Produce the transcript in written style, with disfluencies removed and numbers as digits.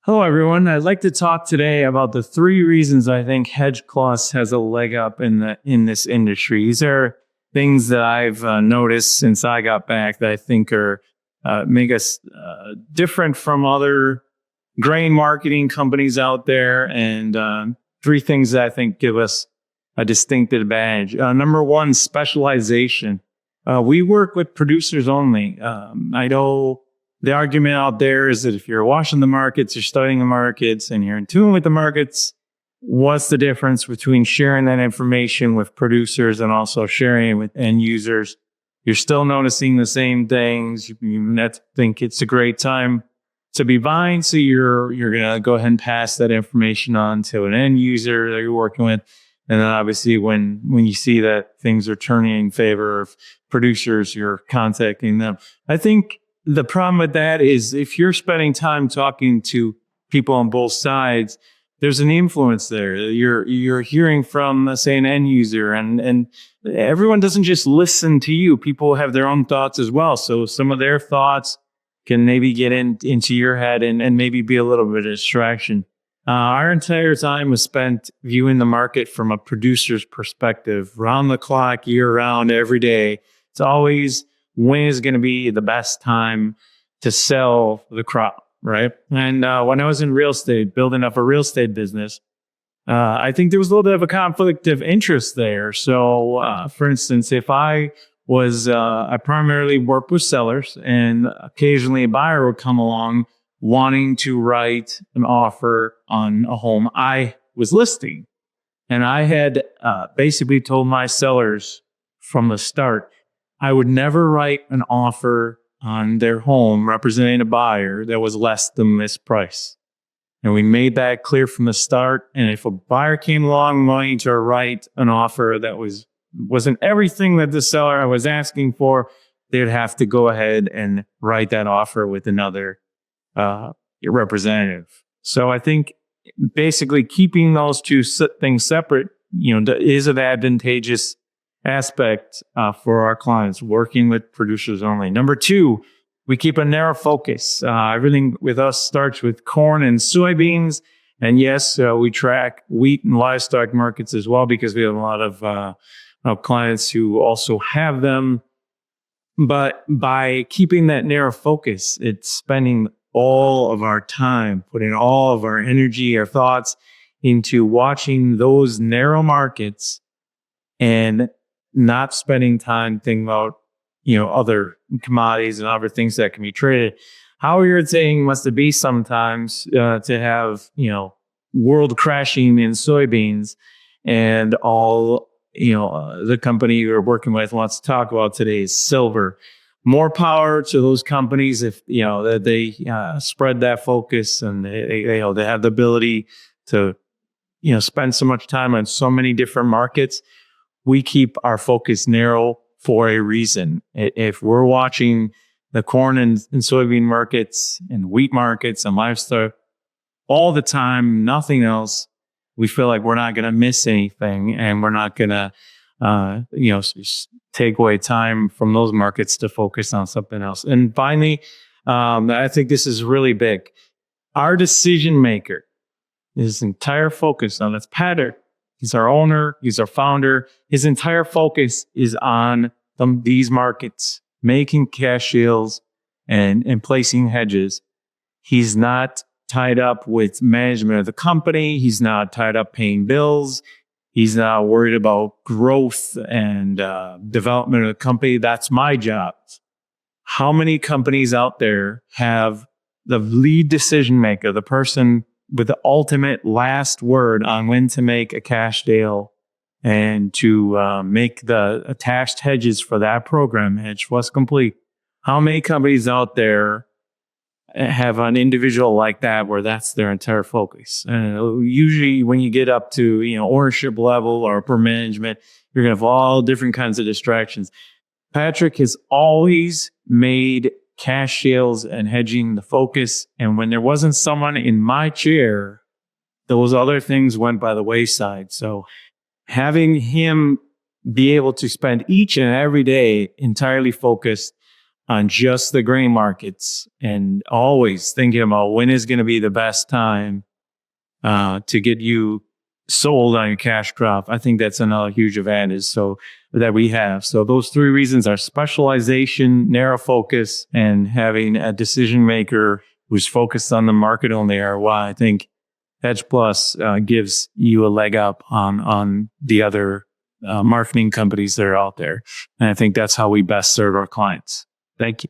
Hello, everyone. I'd like to talk today about the 3 reasons I think Hedge Plus has a leg up in this industry. These are things that I've noticed since I got back that I think are make us different from other grain marketing companies out there, and 3 things that I think give us a distinct advantage. Number one, specialization. We work with producers only. I know the argument out there is that if you're watching the markets, you're studying the markets, and you're in tune with the markets, what's the difference between sharing that information with producers and also sharing it with end users? You're still noticing the same things. You think it's a great time to be buying, so you're going to go ahead and pass that information on to an end user that you're working with. And then obviously when you see that things are turning in favor of producers, you're contacting them. I think the problem with that is if you're spending time talking to people on both sides, there's an influence there. You're hearing from, say, an end user, and everyone doesn't just listen to you. People have their own thoughts as well. So some of their thoughts can maybe get into your head and maybe be a little bit of a distraction. Our entire time was spent viewing the market from a producer's perspective, round the clock, year round, every day. It's always, when is going to be the best time to sell the crop, right? And when I was in real estate, building up a real estate business, I think there was a little bit of a conflict of interest there. So, for instance, if I primarily worked with sellers, and occasionally a buyer would come along wanting to write an offer on a home I was listing. And I had basically told my sellers from the start, I would never write an offer on their home representing a buyer that was less than this price. And we made that clear from the start. And if a buyer came along wanting to write an offer that wasn't everything that the seller was asking for, they'd have to go ahead and write that offer with another representative. So I think basically keeping those two things separate, is an advantageous aspect for our clients, working with producers only. Number 2, we keep a narrow focus. Everything with us starts with corn and soybeans. And yes, we track wheat and livestock markets as well, because we have a lot of clients who also have them. But by keeping that narrow focus, it's spending all of our time, putting all of our energy, our thoughts into watching those narrow markets and not spending time thinking about, other commodities and other things that can be traded. How irritating must it be sometimes to have, world crashing in soybeans, and all, the company you're working with wants to talk about today is silver. More power to those companies if, that they spread that focus, and they have the ability to, spend so much time on so many different markets. We keep our focus narrow for a reason. If we're watching the corn and soybean markets and wheat markets and livestock all the time, nothing else, we feel like we're not going to miss anything, and we're not going to, take away time from those markets to focus on something else. And finally, I think this is really big. Our decision maker, his entire focus on this Patrick. He's our owner. He's our founder. His entire focus is on these markets, making cash deals and placing hedges. He's not tied up with management of the company. He's not tied up paying bills. He's not worried about growth and development of the company. That's my job. How many companies out there have the lead decision maker, the person with the ultimate last word on when to make a cash deal and to make the attached hedges for that program, Hedge Plus Complete? How many companies out there have an individual like that where that's their entire focus? Usually when you get up to, ownership level or upper management, you're going to have all different kinds of distractions. Patrick has always made cash deals and hedging the focus. And when there wasn't someone in my chair, those other things went by the wayside. So having him be able to spend each and every day entirely focused on just the grain markets and always thinking about when is going to be the best time to get you sold on your cash crop. I think that's another huge advantage that we have. So those three reasons are specialization, narrow focus, and having a decision maker who's focused on the market only are why I think Hedge Plus gives you a leg up on the other marketing companies that are out there. And I think that's how we best serve our clients. Thank you.